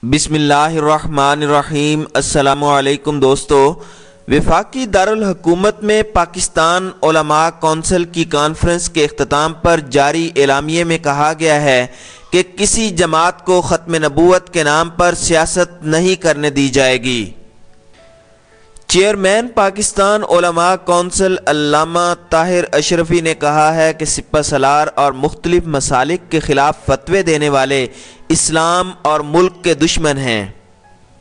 बिस्मिल्लाहिर्रहमानिर्रहीम। अस्सलामु अलैकुम दोस्तों, वफाकी दारुल हुकूमत में पाकिस्तान उलमा कौंसिल की कॉन्फ्रेंस के इख्तिताम पर जारी एलामिये में कहा गया है कि किसी जमात को ख़त्म नबूवत के नाम पर सियासत नहीं करने दी जाएगी। चेयरमैन पाकिस्तान उलमा कौंसिल अल्लामा ताहिर अशरफी ने कहा है कि सिपह सलार और मुख्तलिफ मसालिक के ख़िलाफ़ फतवे देने वाले इस्लाम और मुल्क के दुश्मन हैं।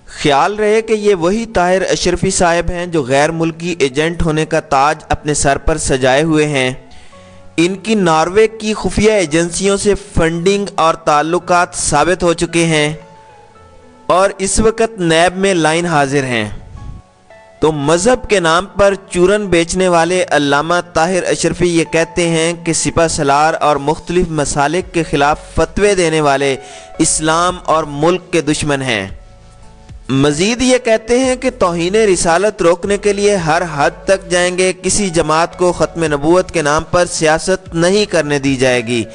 ख्याल रहे कि ये वही ताहिर अशरफी साहब हैं जो गैर मुल्की एजेंट होने का ताज अपने सर पर सजाए हुए हैं। इनकी नॉर्वे की खुफिया एजेंसियों से फंडिंग और ताल्लुकात साबित हो चुके हैं और इस वक्त नैब में लाइन हाजिर हैं। तो मज़हब के नाम पर चूरन बेचने वाले अल्लामा ताहिर अशरफी ये कहते हैं कि सिपह सलार और मुख्तलिफ मसालिक के ख़िलाफ़ फतवे देने वाले इस्लाम और मुल्क के दुश्मन हैं। मज़ीद ये कहते हैं कि तौहीन रिसालत रोकने के लिए हर हद तक जाएंगे। किसी जमात को ख़त्म नबूवत के नाम पर सियासत नहीं करने दी जाएगी।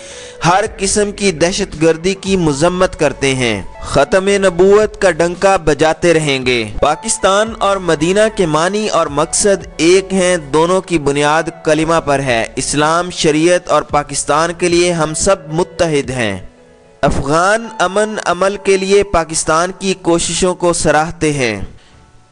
हर किस्म की दहशत गर्दी की मज़म्मत करते हैं। ख़त्म नबूवत का डंका बजाते रहेंगे। पाकिस्तान और मदीना के मानी और मकसद एक हैं। दोनों की बुनियाद कलिमा पर है। इस्लाम, शरीयत और पाकिस्तान के लिए हम सब मुत्तहिद हैं। अफ़गान अमन अमल के लिए पाकिस्तान की कोशिशों को सराहते हैं।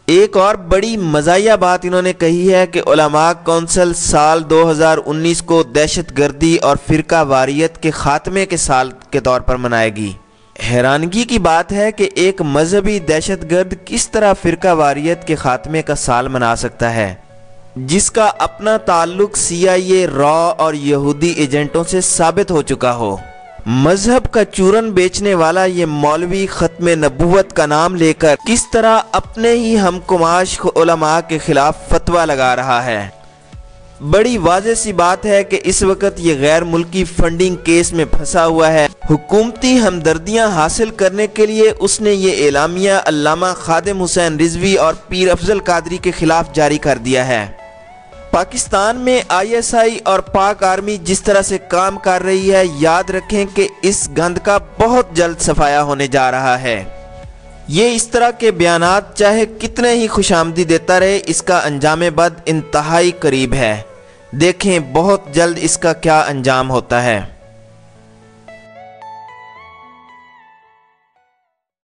एक और बड़ी मज़ाहिया बात इन्होंने कही है कि उलमा कौंसिल साल 2019 को दहशत गर्दी और फ़िरका वारियत के ख़ात्मे के साल के तौर पर मनाएगी। हैरानगी की बात है कि एक मजहबी दहशत गर्द किस तरह फ़िरका वारियत के ख़ात्मे का साल मना सकता है, जिसका अपना ताल्लुक CIA, रॉ और यहूदी एजेंटों से साबित हो चुका हो। मजहब का चूरन बेचने वाला ये मौलवी ख़त्म नबूवत का नाम लेकर किस तरह अपने ही हमकुमाश उलमा के खिलाफ फतवा लगा रहा है। बड़ी वाज़ेह सी बात है कि इस वक्त ये गैर मुल्की फंडिंग केस में फंसा हुआ है। हुकूमती हमदर्दियाँ हासिल करने के लिए उसने ये एलामिया अल्लामा खादिम हुसैन रिजवी और पीर अफजल कादरी के खिलाफ जारी कर दिया है। पाकिस्तान में ISI और पाक आर्मी जिस तरह से काम कर रही है, याद रखें कि इस गंद का बहुत जल्द सफाया होने जा रहा है। ये इस तरह के बयानात चाहे कितने ही खुशामदी देता रहे, इसका अंजाम बद इंतहाई करीब है। देखें बहुत जल्द इसका क्या अंजाम होता है।